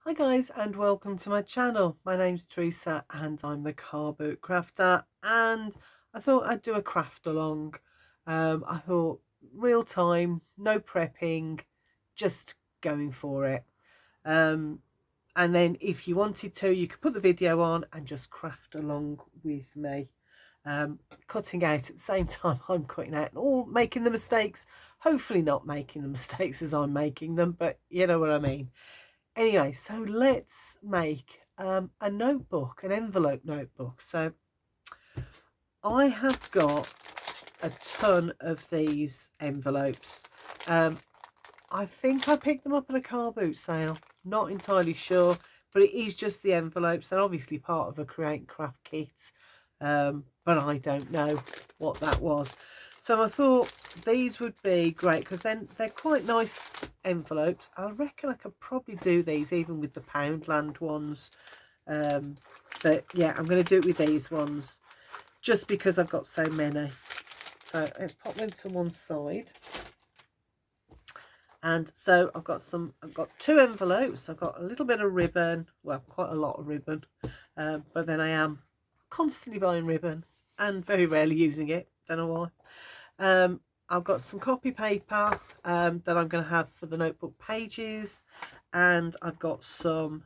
Hi guys and welcome to my channel. My name's Teresa and I'm the car boot crafter, and I thought I'd do a craft along. I thought real time, no prepping, just going for it. Um, and then if you wanted to, you could put the video on and just craft along with me. Cutting out at the same time I'm cutting out, and all making the mistakes, hopefully not making the mistakes as I'm making them, but you know what I mean. Anyway, so let's make a notebook, an envelope notebook. So I have got a ton of these envelopes. I think I picked them up at a car boot sale, not entirely sure, but it is just the envelopes. They're obviously part of a create and craft kit, but I don't know what that was. So I thought these would be great because then they're quite nice envelopes. I reckon I could probably do these even with the Poundland ones. But yeah, I'm going to do it with these ones just because I've got so many. So let's pop them to one side. And so I've got two envelopes. I've got a little bit of ribbon, well, quite a lot of ribbon, but then I am constantly buying ribbon and very rarely using it. Don't know why. I've got some copy paper that I'm going to have for the notebook pages, and I've got some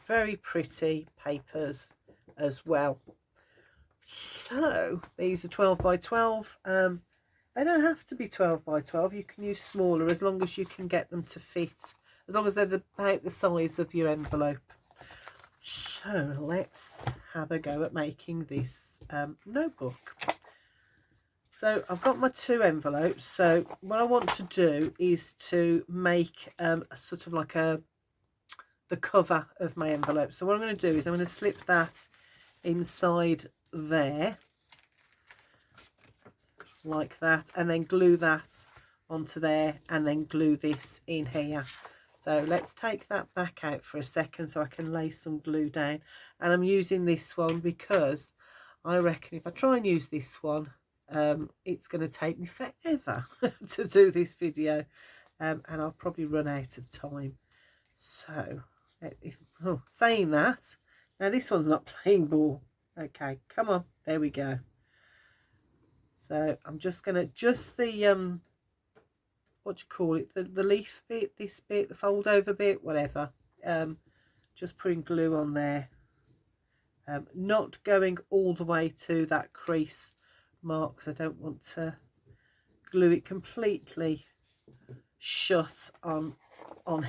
very pretty papers as well. So these are 12 by 12. They don't have to be 12 by 12. You can use smaller as long as you can get them to fit, as long as they're about the size of your envelope. So let's have a go at making this notebook. So I've got my two envelopes. So what I want to do is to make a sort of like the cover of my envelope. So what I'm going to do is I'm going to slip that inside there like that, and then glue that onto there, and then glue this in here. So let's take that back out for a second so I can lay some glue down. And I'm using this one because I reckon if I try and use this one, it's going to take me forever to do this video, and I'll probably run out of time. So saying that, now this one's not playing ball. Okay, come on, there we go. So I'm just going to adjust the what do you call it, the leaf bit, this bit, the fold over bit, whatever. Just putting glue on there, not going all the way to that crease mark because I don't want to glue it completely shut on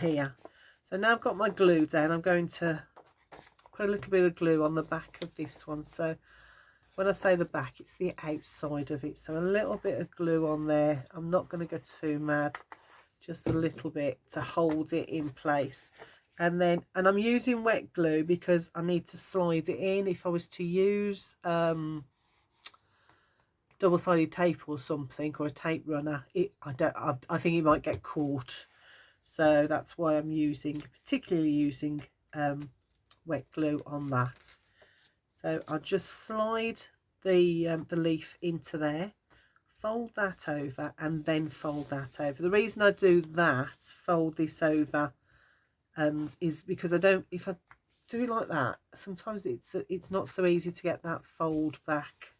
here. So now I've got my glue down, I'm going to put a little bit of glue on the back of this one. So when I say the back, it's the outside of it. So a little bit of glue on there. I'm not going to go too mad, just a little bit to hold it in place. And I'm using wet glue because I need to slide it in. If I was to use double-sided tape or something, or a tape runner, I think it might get caught. So that's why I'm particularly using wet glue on that. So I'll just slide the leaf into there, fold that over, and then fold that over. The reason I do that, fold this over, is because if I do it like that, sometimes it's not so easy to get that fold back.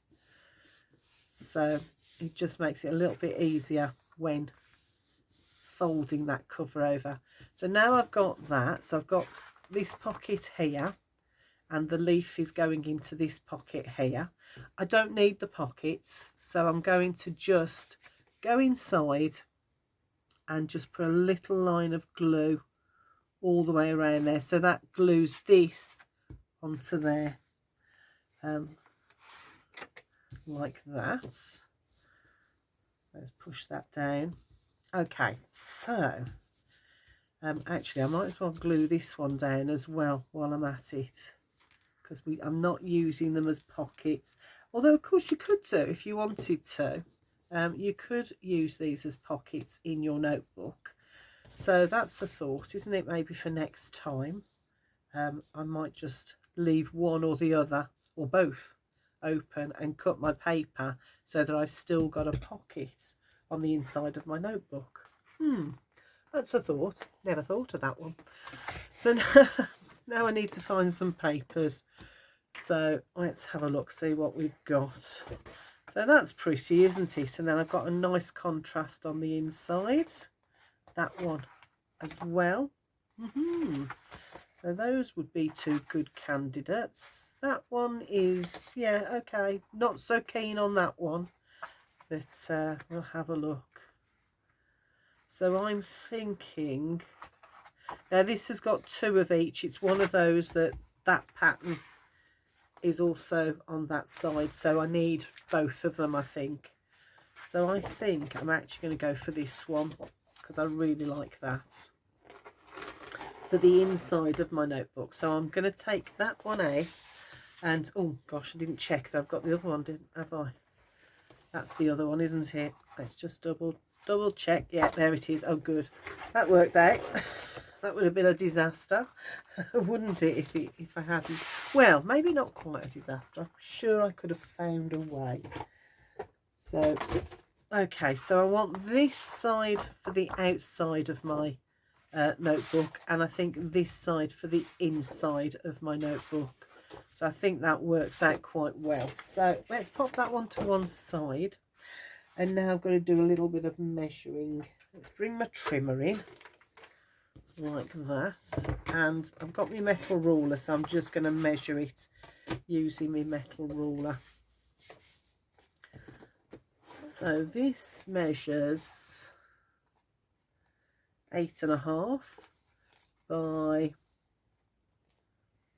So it just makes it a little bit easier when folding that cover over. So now I've got that. So I've got this pocket here, and the leaf is going into this pocket here. I don't need the pockets, so I'm going to just go inside and just put a little line of glue all the way around there. So that glues this onto there, like that. Let's push that down. Okay, so actually I might as well glue this one down as well while I'm at it, because I'm not using them as pockets. Although of course you could do, if you wanted to, you could use these as pockets in your notebook. So that's a thought, isn't it? Maybe for next time, I might just leave one or the other or both open and cut my paper so that I've still got a pocket on the inside of my notebook. That's a thought. Never thought of that one. So now I need to find some papers. So let's have a look, see what we've got. So that's pretty, isn't it? And then I've got a nice contrast on the inside. That one as well. So those would be two good candidates. That one is, yeah, okay. Not so keen on that one. But we'll have a look. So I'm thinking, now this has got two of each. It's one of those that pattern is also on that side. So I need both of them, I think. So I think I'm actually going to go for this one because I really like that for the inside of my notebook. So I'm going to take that one out. And, oh gosh, I didn't check that I've got the other one, have I? That's the other one, isn't it? Let's just double check. Yeah, there it is. Oh, good. That worked out. That would have been a disaster, wouldn't it, if I hadn't? Well, maybe not quite a disaster. I'm sure I could have found a way. So, okay. So I want this side for the outside of my notebook, and I think this side for the inside of my notebook. So I think that works out quite well. So let's pop that one to one side. And now I've got to do a little bit of measuring. Let's bring my trimmer in like that. And I've got my metal ruler, so I'm just going to measure it using my metal ruler. So this measures 8.5 by,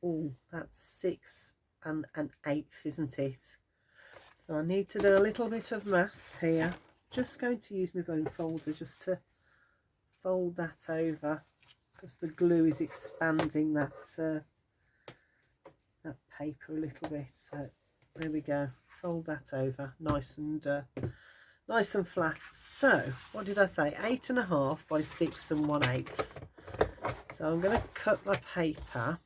oh, that's 6 1/8, isn't it? So I need to do a little bit of maths here. Just going to use my bone folder just to fold that over because the glue is expanding that that paper a little bit. So there we go. Fold that over, nice and flat. So what did I say? 8.5 by 6 1/8. So I'm going to cut my paper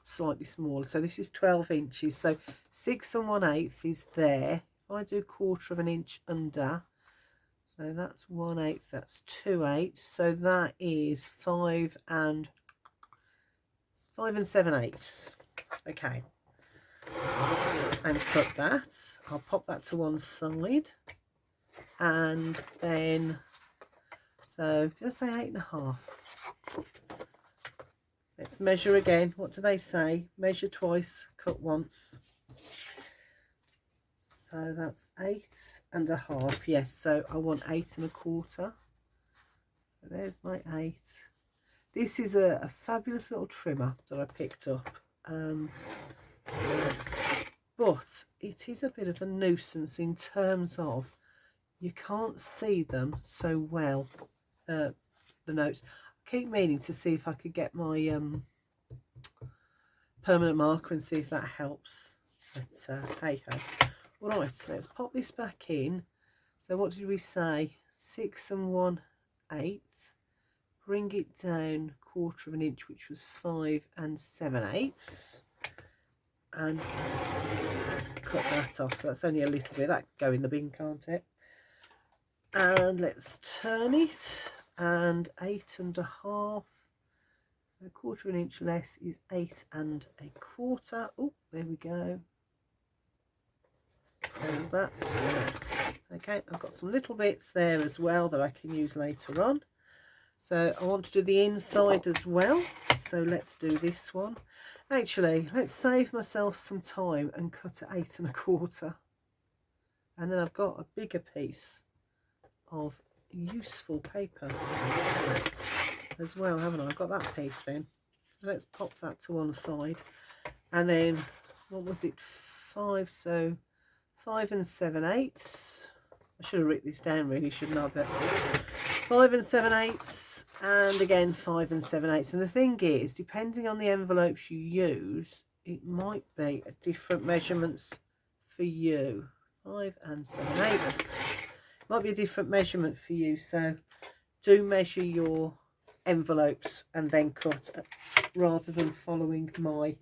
slightly smaller. So this is 12 inches. So 6 1/8 is there. If I do 1/4 inch under, so that's 1/8, that's 2/8. So that is 5 7/8. Okay. And cut that. I'll pop that to one side. And then, so did I say 8.5? Let's measure again. What do they say? Measure twice, cut once. So that's 8.5. Yes, so I want 8.25. So there's my 8. This is a fabulous little trimmer that I picked up. But it is a bit of a nuisance in terms of you can't see them so well, the notes. I keep meaning to see if I could get my permanent marker and see if that helps. But hey ho. Right, let's pop this back in. So what did we say? 6 1/8. Bring it down 1/4 inch, which was 5 7/8. And cut that off. So that's only a little bit. That can go in the bin, can't it? And let's turn it. And 8.5. So 1/4 inch less is 8 1/4. Oh, there we go. Hold that. Okay, I've got some little bits there as well that I can use later on. So I want to do the inside as well. So let's do this one. Actually, let's save myself some time and cut at 8 1/4. And then I've got a bigger piece of useful paper as well, haven't I? I've got that piece then. Let's pop that to one side. And then, what was it? 5, so 5 7/8. I should have written this down really, shouldn't I? But 5 7/8, and again 5 7/8. And the thing is, depending on the envelopes you use, it might be a different measurements for you. 5 7/8. Might be a different measurement for you, so do measure your envelopes and then cut rather than following my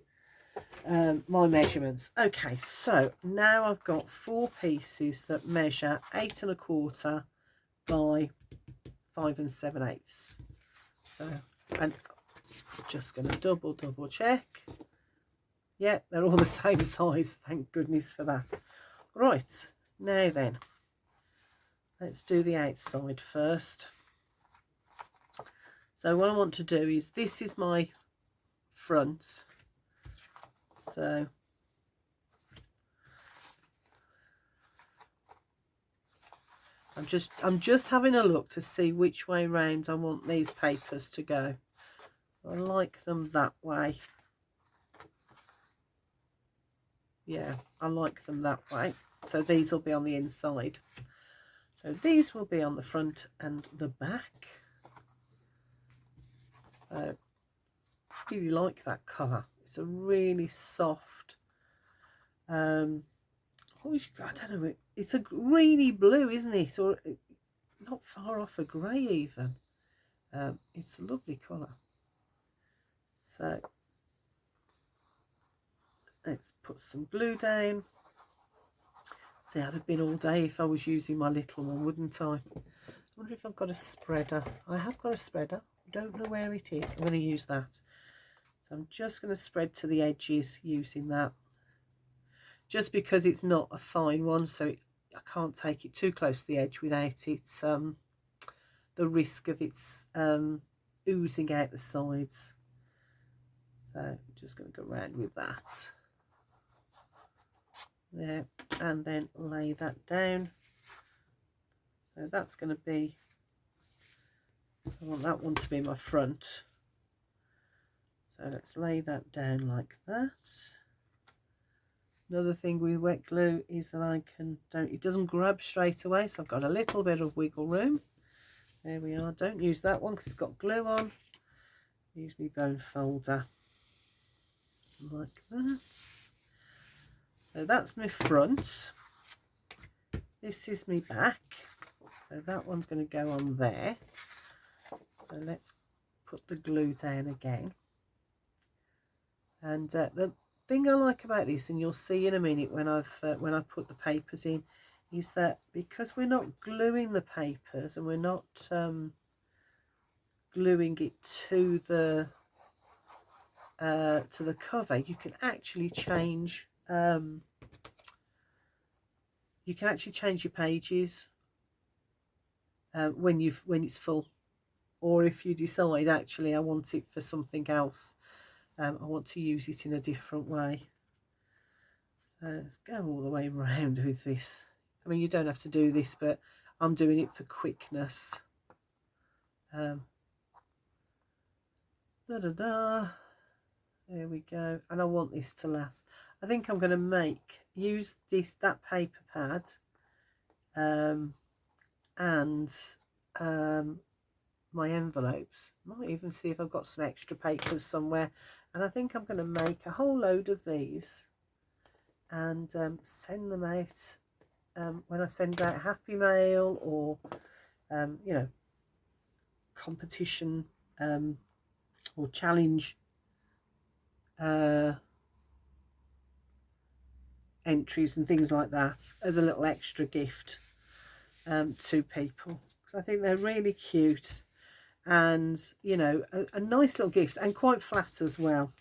my measurements. Okay, so now I've got 4 pieces that measure 8 1/4 by 5 7/8. So, and I'm just going to double check. Yeah, they're all the same size. Thank goodness for that. Right, now then, let's do the outside first. So what I want to do is, this is my front. So I'm just having a look to see which way round I want these papers to go. I like them that way. Yeah, I like them that way. So these will be on the inside. So these will be on the front and the back. I really like that colour. It's a really soft, I don't know, it's a greeny blue, isn't it? Or not far off a grey even. It's a lovely colour. So let's put some glue down. See, I'd have been all day if I was using my little one, wouldn't I? I wonder if I've got a spreader. I have got a spreader. I don't know where it is. I'm going to use that. So I'm just going to spread to the edges using that. Just because it's not a fine one, so I can't take it too close to the edge without it, the risk of its oozing out the sides. So I'm just going to go around with that. There, and then lay that down. So that's going to be, I want that one to be my front. So let's lay that down like that. Another thing with wet glue is that it doesn't grab straight away, so I've got a little bit of wiggle room. There we are. Don't use that one because it's got glue on. Use my bone folder like that. So that's my front. This is my back. So that one's going to go on there. So let's put the glue down again. And the thing I like about this, and you'll see in a minute when I put the papers in, is that because we're not gluing the papers and we're not gluing it to the cover, you can actually change your pages when it's full, or if you decide actually I want it for something else, I want to use it in a different way. Let's go all the way around with this. I mean, you don't have to do this, but I'm doing it for quickness. There we go. And I want this to last. I think I'm going to use that paper pad and my envelopes. Might even see if I've got some extra papers somewhere. And I think I'm going to make a whole load of these and send them out when I send out Happy Mail or you know, competition or challenge entries and things like that as a little extra gift to people, because I think they're really cute and, you know, a nice little gift and quite flat as well.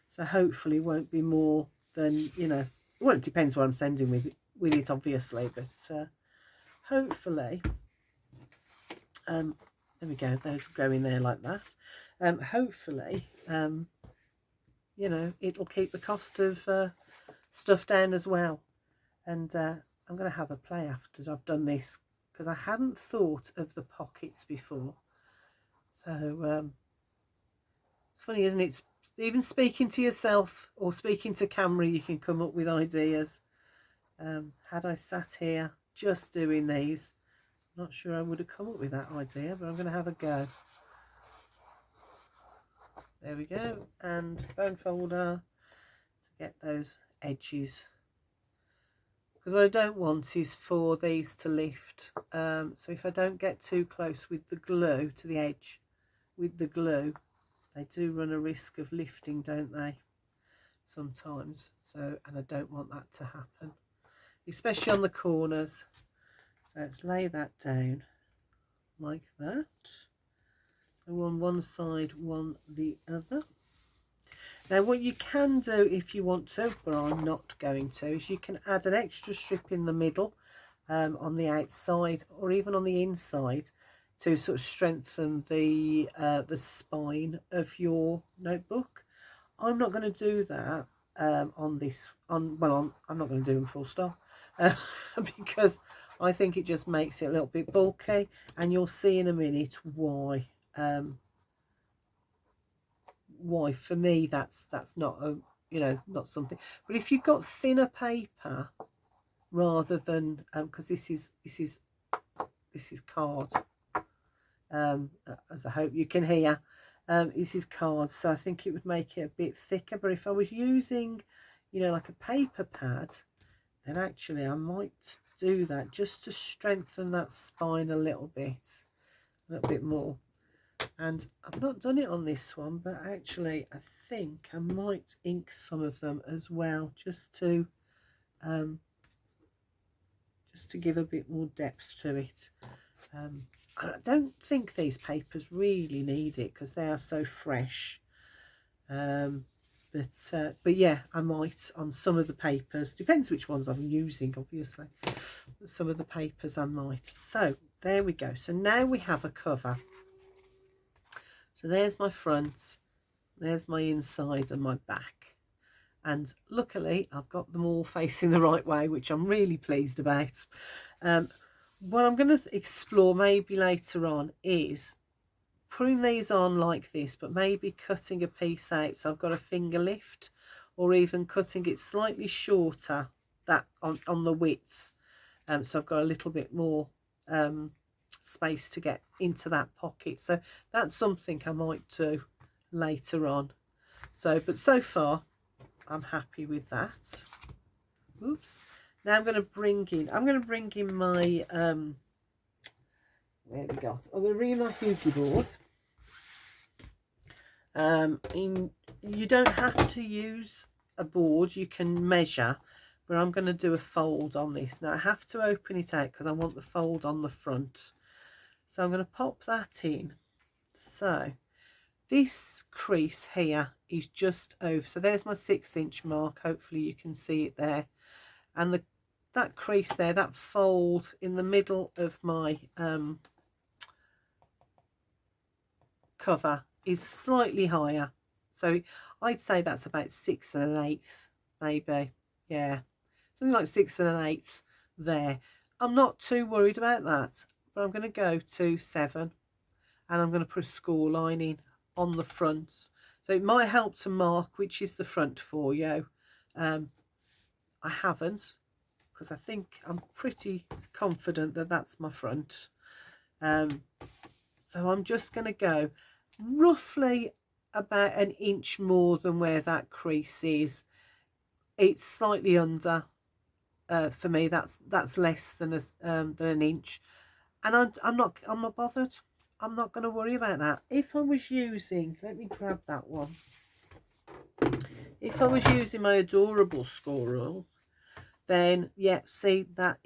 So hopefully won't be more than, you know, well, it depends what I'm sending with it obviously, but hopefully there we go, those go in there like that. Hopefully you know, it'll keep the cost of stuff down as well. And I'm going to have a play after I've done this, because I hadn't thought of the pockets before. So it's funny, isn't it? Even speaking to yourself or speaking to camera, you can come up with ideas. Had I sat here just doing these, I'm not sure I would have come up with that idea, but I'm going to have a go. There we go, and bone folder to get those edges, because what I don't want is for these to lift. So if I don't get too close with the glue to the edge with the glue, they do run a risk of lifting, don't they, sometimes. So, and I don't want that to happen, especially on the corners. So let's lay that down like that. So on one side, one the other. Now what you can do if you want to, but I'm not going to, is you can add an extra strip in the middle on the outside or even on the inside to sort of strengthen the spine of your notebook. I'm not going to do that on this, well, I'm not going to do them full stop because I think it just makes it a little bit bulky, and you'll see in a minute why. Why for me that's not a, you know, not something. But if you've got thinner paper rather than because this is card, as I hope you can hear, this is card, so I think it would make it a bit thicker. But if I was using, you know, like a paper pad, then actually I might do that just to strengthen that spine a little bit more. And I've not done it on this one, but actually I think I might ink some of them as well, just to give a bit more depth to it. I don't think these papers really need it because they are so fresh. But yeah, I might on some of the papers. Depends which ones I'm using, obviously. Some of the papers I might. So there we go. So now we have a cover. So there's my front, there's my inside and my back. And luckily I've got them all facing the right way, which I'm really pleased about. What I'm going to explore maybe later on is putting these on like this, but maybe cutting a piece out so I've got a finger lift, or even cutting it slightly shorter that on the width, so I've got a little bit more space to get into that pocket. So that's something I might do later on. So but so far I'm happy with that. Oops. Now I'm going to bring in my where we got, I'm going to bring in my Hoogie board. You don't have to use a board, you can measure, but I'm going to do a fold on this. Now I have to open it out because I want the fold on the front. So I'm going to pop that in. So this crease here is just over, so there's my 6-inch mark, hopefully you can see it there, and that crease there, that fold in the middle of my cover is slightly higher, so I'd say that's about 6 1/8 maybe, yeah, something like 6 1/8 there. I'm not too worried about that, but I'm going to go to 7 and I'm going to put a score line in on the front, so it might help to mark which is the front for you. I haven't, because I think I'm pretty confident that that's my front. So I'm just going to go roughly about 1 inch more than where that crease is. It's slightly under. For me, that's less than 1 inch, and I'm not bothered. I'm not going to worry about that. If I was using, let me grab that one. If I was using my Adorable score rule, then yeah, see, that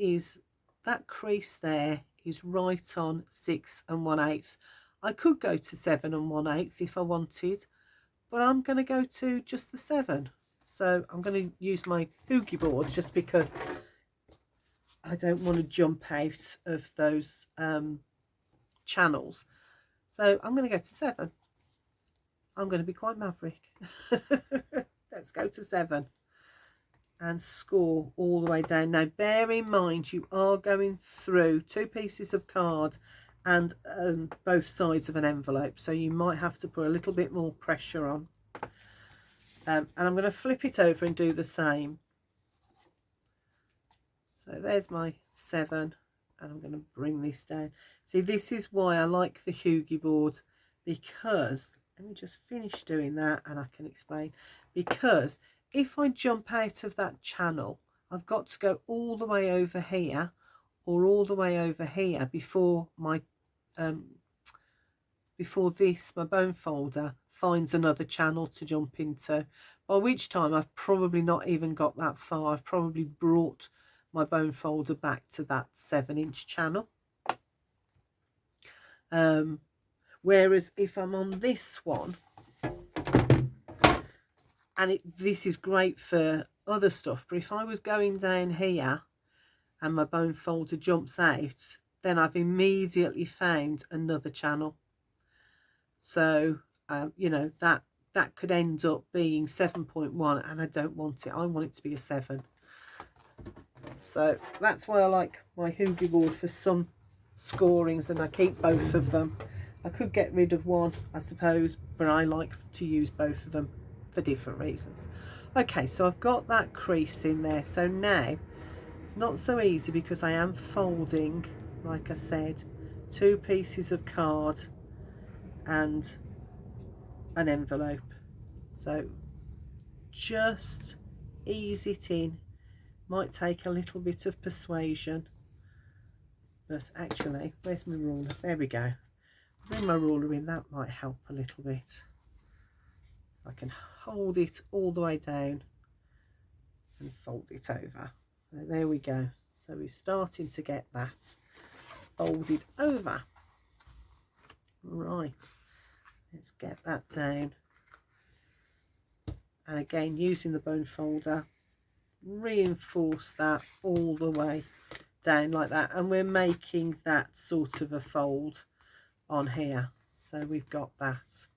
crease there is right on 6 1/8. I could go to 7 1/8 if I wanted, but I'm going to go to just the 7. So I'm going to use my Hoogie board just because I don't want to jump out of those channels. So I'm going to go to 7. I'm going to be quite maverick. Let's go to 7 and score all the way down. Now bear in mind you are going through 2 pieces of card and both sides of an envelope, so you might have to put a little bit more pressure on. And I'm going to flip it over and do the same. So there's my 7, and I'm going to bring this down. See, this is why I like the Hoogie board, because let me just finish doing that and I can explain. Because if I jump out of that channel, I've got to go all the way over here or all the way over here before my my bone folder finds another channel to jump into, by which time I've probably not even got that far. I've probably brought my bone folder back to that 7-inch channel. Whereas if I'm on this one, and this is great for other stuff, but if I was going down here and my bone folder jumps out, then I've immediately found another channel. So you know, that could end up being 7.1, and I don't want it. I want it to be a 7. So that's why I like my Hoogie board for some scorings, and I keep both of them. I could get rid of one, I suppose, but I like to use both of them for different reasons. Okay, so I've got that crease in there. So now it's not so easy because I am folding, like I said, 2 pieces of card and an envelope. So just ease it in. Might take a little bit of persuasion, but actually, where's my ruler? There we go. Bring my ruler in, that might help a little bit. I can hold it all the way down and fold it over. So there we go. So we're starting to get that folded over. Right, let's get that down. And again, using the bone folder, reinforce that all the way down like that. And we're making that sort of a fold on here. So we've got that.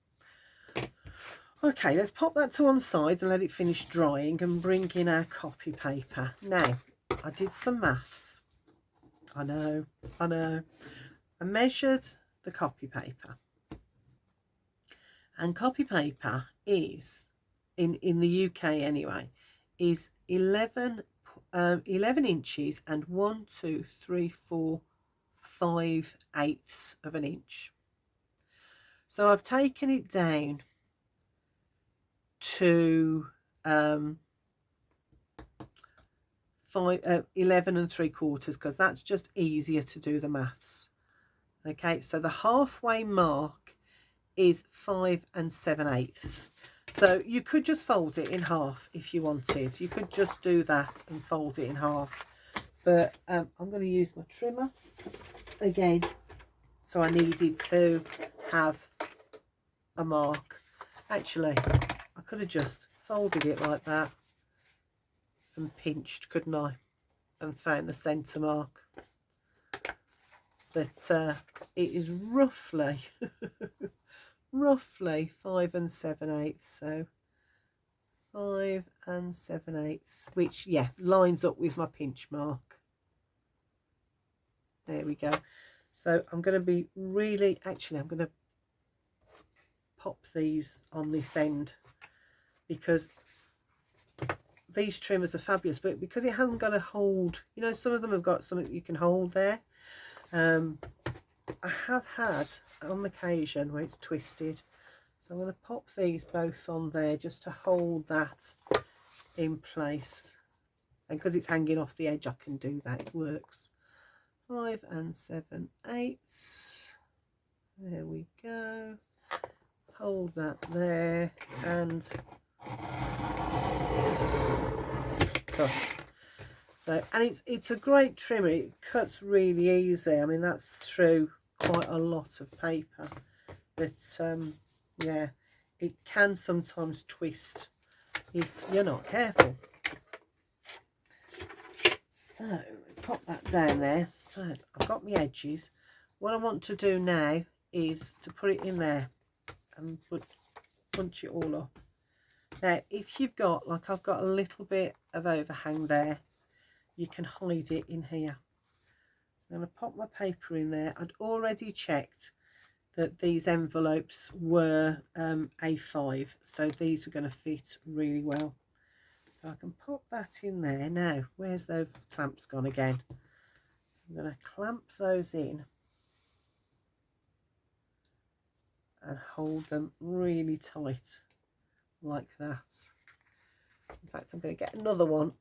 Okay, let's pop that to one side and let it finish drying and bring in our copy paper. Now, I did some maths. I know. I measured the copy paper. And copy paper is, in the UK anyway, is 11 inches and 1, 2, 3, 4, 5/8 of an inch. So I've taken it down to 11 3/4, because that's just easier to do the maths. Okay, so the halfway mark is 5 7/8. So you could just fold it in half if you wanted. You could just do that and fold it in half. But I'm going to use my trimmer again. So I needed to have a mark. Actually, I could have just folded it like that and pinched, couldn't I? And found the centre mark. But it is roughly roughly 5 7/8, so 5 7/8, which, yeah, lines up with my pinch mark. There we go. So I'm going to be really, actually, I'm going to pop these on this end, because these trimmers are fabulous, but because it hasn't got a hold, you know, some of them have got something you can hold there. I have had on occasion where it's twisted, so I'm going to pop these both on there just to hold that in place, and because it's hanging off the edge I can do that, it works. 5 7/8, there we go, hold that there and cut. So, and it's a great trimmer, it cuts really easy. I mean, that's through quite a lot of paper, but yeah, it can sometimes twist if you're not careful. So let's pop that down there. So I've got my edges. What I want to do now is to put it in there and punch it all up. Now, if you've got, like I've got a little bit of overhang there, you can hide it in here. I'm going to pop my paper in there. I'd already checked that these envelopes were A5, so these are going to fit really well. So I can pop that in there. Now, where's those clamps gone again? I'm going to clamp those in and hold them really tight like that. In fact, I'm going to get another one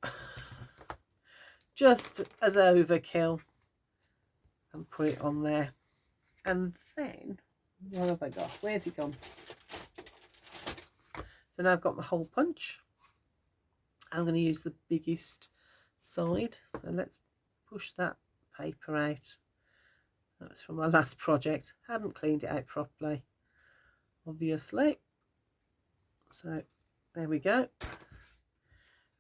just as overkill and put it on there. And then, what have I got? Where's it gone? So now I've got my hole punch. I'm going to use the biggest side. So let's push that paper out That's from my last project. Hadn't cleaned it out properly, obviously. So there we go.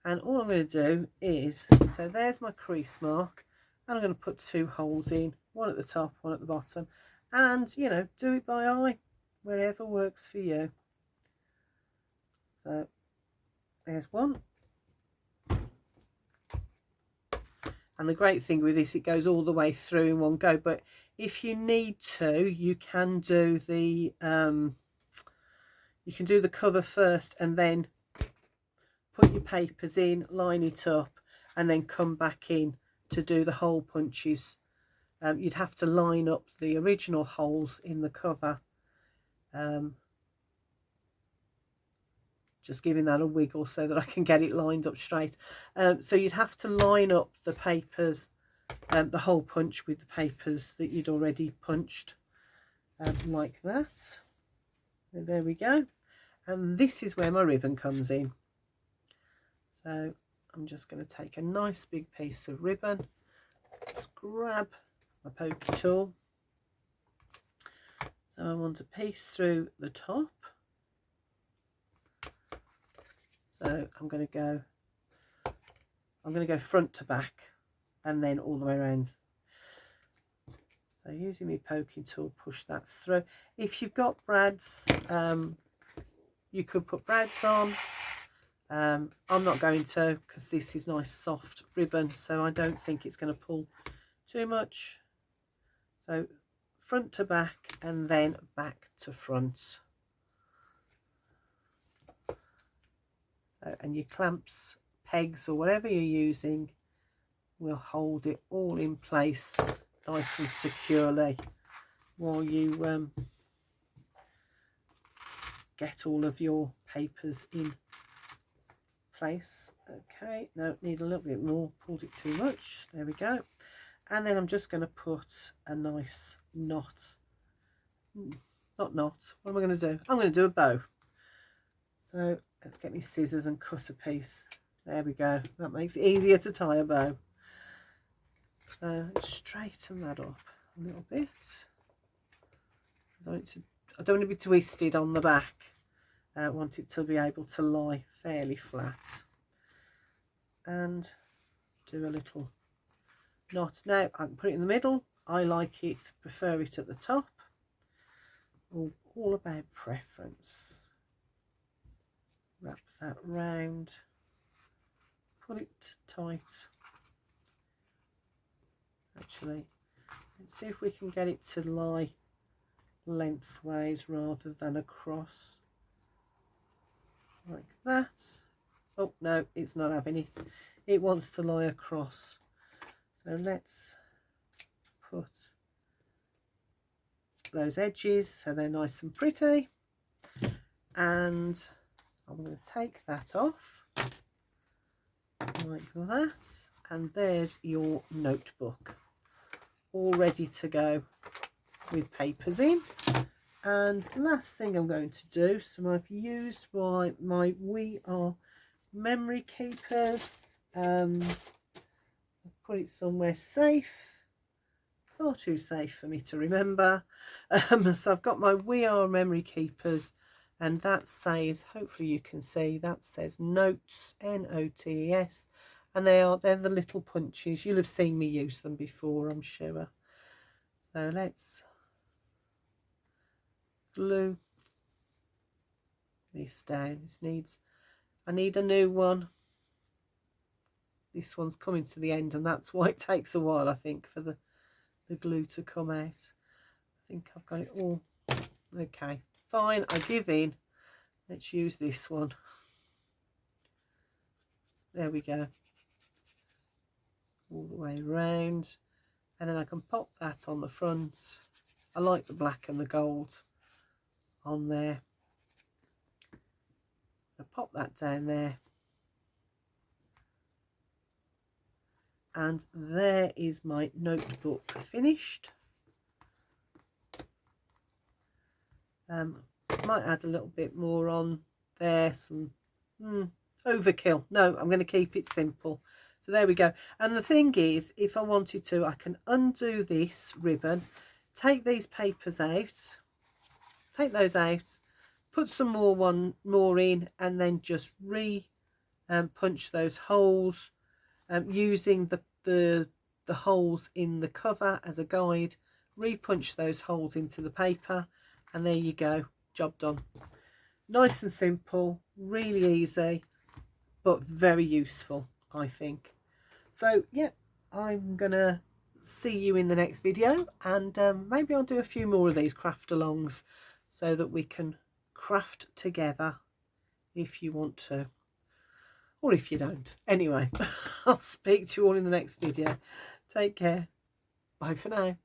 And all I'm going to do is, so there's my crease mark, and I'm going to put 2 holes in, one at the top, one at the bottom, and you know, do it by eye, wherever works for you. So there's one. And the great thing with this, it goes all the way through in one go, but if you need to, you can do the cover first and then put your papers in, line it up, and then come back in to do the hole punches. You'd have to line up the original holes in the cover, just giving that a wiggle so that I can get it lined up straight. So you'd have to line up the papers, the hole punch with the papers that you'd already punched, like that. And there we go. And this is where my ribbon comes in. So I'm just going to take a nice big piece of ribbon, just grab my pokey tool. So I want to piece through the top. So I'm going to go front to back and then all the way around. So using my poking tool, push that through. If you've got brads, you could put brads on. I'm not going to, because this is nice soft ribbon, so I don't think it's going to pull too much. So front to back and then back to front. So, and your clamps, pegs or whatever you're using will hold it all in place nice and securely while you get all of your papers in place. Okay, no, need a little bit more, pulled it too much, there we go. And then I'm just going to put a nice knot, not knot, what am I going to do? I'm going to do a bow. So let's get me scissors and cut a piece. There we go, that makes it easier to tie a bow. So straighten that up a little bit. I don't want to be twisted on the back. I want it to be able to lie fairly flat. And do a little knot. Now I can put it in the middle. I like it, prefer it at the top. All about preference. Wrap that round, put it tight. Actually, let's see if we can get it to lie lengthways rather than across, like that. Oh no, it's not having it. It wants to lie across. So let's put those edges so they're nice and pretty, and I'm going to take that off like that, and there's your notebook all ready to go with papers in. And last thing I'm going to do, so I've used my We Are memory keepers. I've put it somewhere safe, far too safe for me to remember. So I've got my We Are memory keepers, and that says, hopefully you can see, that says notes, N-O-T-E-S, and they're the little punches. You'll have seen me use them before, I'm sure. So let's glue this down. I need a new one. This one's coming to the end, and that's why it takes a while, I think, for the glue to come out. I think I've got it all. Okay, fine, I give in. Let's use this one. There we go. All the way around, and then I can pop that on the front. I like the black and the gold on there. I'll pop that down there, and there is my notebook finished. Might add a little bit more on there, some overkill. No, I'm going to keep it simple. So there we go. And the thing is, if I wanted to, I can undo this ribbon take these papers out, take those out, put some more in, and then just punch those holes, using the holes in the cover as a guide. Repunch those holes into the paper, and there you go, job done. Nice and simple, really easy, but very useful, I think. So yeah, I'm gonna see you in the next video, and maybe I'll do a few more of these craft alongs so that we can craft together if you want to, or if you don't. Anyway, I'll speak to you all in the next video. Take care. Bye for now.